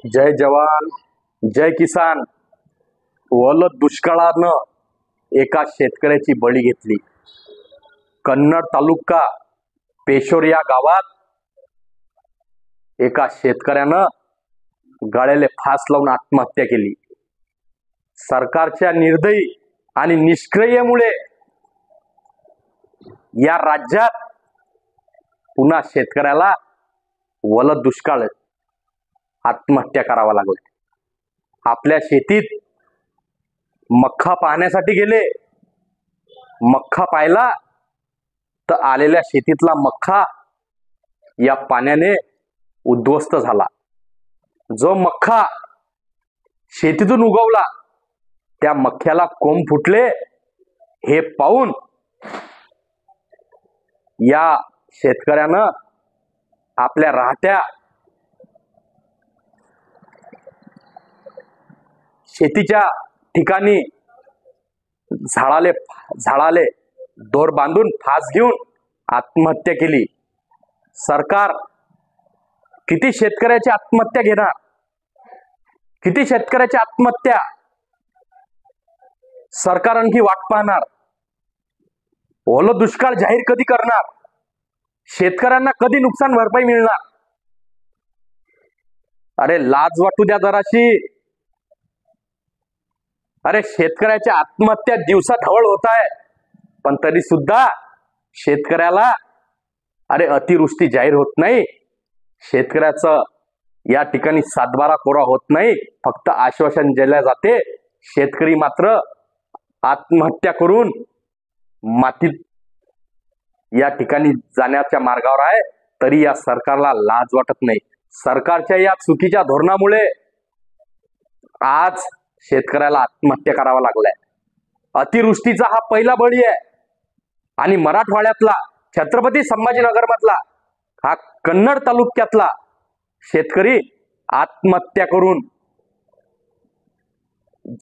जय जवान जय किसान. ओल दुष्काळानं एका शेतकऱ्याची बळी घेतली. कन्नड तालुका पेशोर या गावात एका शेतकऱ्यानं गळ्याला फास लावून आत्महत्या केली. सरकारच्या निर्दयी आणि निष्क्रियतेमुळे या राज्यात पुन्हा शेतकऱ्याला ओल दुष्काळ आत्महत्या करावा लागली. आपल्या शेतीत मक्का पाहण्यासाठी गेले. मक्का पाहिला तर आलेल्या शेतीतला मक्का या पाण्याने उद्ध्वस्त झाला. जो मक्का शेतीतून उगवला त्या मक्याला कोंब फुटले. हे पाहून या शेतकऱ्यानं आपल्या राहत्या शेतीच्या ठिकाणी झाडाले दोर बांधून फास घेऊन आत्महत्या केली. सरकार किती शेतकऱ्याची आत्महत्या घेणार? किती शेतकऱ्याची आत्महत्या सरकार आणखी वाट पाहणार? ओल दुष्काळ जाहीर कधी करणार? शेतकऱ्यांना कधी नुकसान भरपाई मिळणार? अरे लाज वाटू द्या जराशी. अरे शेतकऱ्याच्या आत्महत्या दिवसा ढवळ होत आहे, पण तरी सुद्धा शेतकऱ्याला अरे अतिवृष्टी जाहीर होत नाही. शेतकऱ्याचं या ठिकाणी सातबारा कोरा होत नाही, फक्त आश्वासन दिले जाते. शेतकरी मात्र आत्महत्या करून मातीत या ठिकाणी जाण्याच्या मार्गावर आहे. तरी या सरकारला लाज वाटत नाही. सरकारच्या या चुकीच्या धोरणामुळे आज शेतकऱ्याला आत्महत्या करावा लागलाय. अतिवृष्टीचा हा पहिला बळी आहे आणि मराठवाड्यातला छत्रपती संभाजीनगर मधला हा कन्नड तालुक्यातला शेतकरी आत्महत्या करून